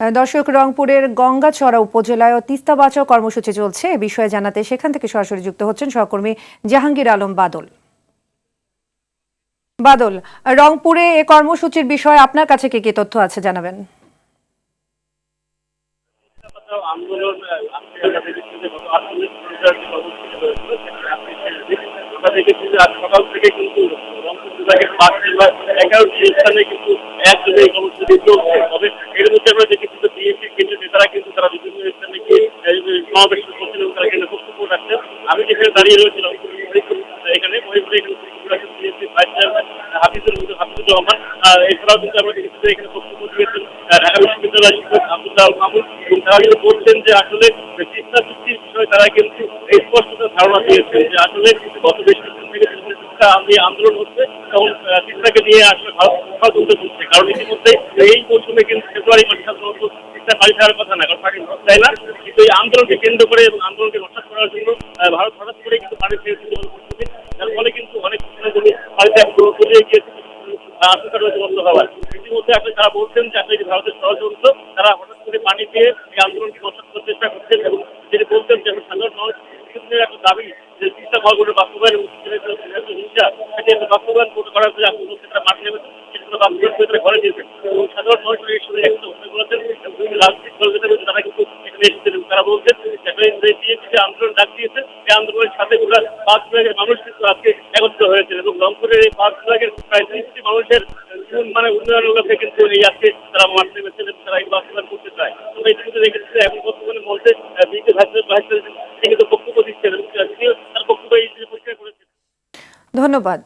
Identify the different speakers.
Speaker 1: দর্শক, রংপুরের গঙ্গাচড়া উপজেলায় তিস্তা বাঁচাও কর্মসূচি চলছে। এ বিষয়ে জানাতে সেখান থেকে সরাসরি যুক্ত হচ্ছেন সহকর্মী জাহাঙ্গীর আলম বাদল। বাদল, রংপুরে এ কর্মসূচির বিষয়ে আপনার কাছে কি কি তথ্য আছে জানাবেন।
Speaker 2: আন্দোলন সকাল থেকে কিন্তু রংপুর বিভাগের ৫ জেলার ১১টি স্থানে কিন্তু একযোগে এই কর্মসূচি চলছে। তবে এর মধ্যে আমরা দেখেছি যে বিএনপির কেন্দ্রীয় নেতারা কিন্তু তারা বিভিন্ন স্থানে গিয়ে সমাবেশ করছেন এবং তারা এখানে বক্তব্য রাখছেন। আমি যেখানে দাঁড়িয়ে রয়েছিলাম এখানে মহিপুরে বিএনপির ভাইস চেয়ারম্যান হাফিজুর রহমান, এছাড়াও কিন্তু আমরা দেখেছি যে এখানে বক্তব্য দিয়েছেন ঢাকা বিশ্ববিদ্যালয়ের শিক্ষক আব্দুল্লাহ মাহমুদ, এবং তারা কিন্তু বলছেন যে আসলে তিস্তা চুক্তির বিষয়ে তারা কিন্তু এই স্পষ্ট ধারণা দিয়েছেন যে আসলে গত বেশ কিছুদিন থেকে তিস্তা আন্দোলন হচ্ছে, তখন তিস্তাকে নিয়ে আসলে ভারত তুলতে হচ্ছে। কারণ ইতিমধ্যে এই মৌসুমে কিন্তু ফেব্রুয়ারি মাসে সাধারণত তিস্তা পানি ছাড়ার কথা না, কারণ পানি চায় না, কিন্তু এই আন্দোলনকে কেন্দ্র করে এবং আন্দোলনকে রক্ষা করার জন্য ভারত হঠাৎ করে কিন্তু পানি ছেড়েছিল। যার ফলে কিন্তু অনেক জমি পানিতে তলিয়ে গিয়েছে, আশঙ্কা রয়েছে নষ্ট হওয়ার। ইতিমধ্যে আসলে তারা বলছেন যে আসলে ভারতের ষড়যন্ত্র, তারা হঠাৎ করে পানি দিয়ে এই আন্দোলনকে নষ্ট করার চেষ্টা করছেন, এবং যেটি বলছেন যে সাধারণ মানুষ কিছুদিনের একটা দাবি যে তিস্তা প্রকল্পের বাস্তবায়ন এবং হিংসা সেটি একটা বাস্তবায়ন করার যে তারা মাঠে নেমেছেন, সেগুলো বাস্তবায়ন করে তারা ঘরে দিয়েছেন এবং সাধারণ মানুষ এই সময় একটা ঘোষণা করেছেন এবং রাজনৈতিক দল যেটা রয়েছে তারা কিন্তু এখানে এসেছেন এবং তারা বলছেন যে আন্দোলন ডাক দিয়েছে, এই আন্দোলনের সাথে ওরা ৫ বিভাগের মানুষ কিন্তু আজকে একত্রিত হয়েছেন এবং রংপুরের এই ৫ বিভাগের প্রায় ৩০টি মানুষের উন্নয়নের লক্ষ্যে কিন্তু এই আজকে তারা মাঠ নেমেছেন এবং তারা এই বাস্তবায়ন করতে চায়। তো এই কিন্তু দেখেছি যে এখন বর্তমানে মধ্যে বিএনপি ভাইস প্রেসিডেন্ট তিনি কিন্তু বক্তব্য দিচ্ছেন এবং তার বক্তব্য এই পরিষ্কার করেছেন।
Speaker 1: ধন্যবাদ।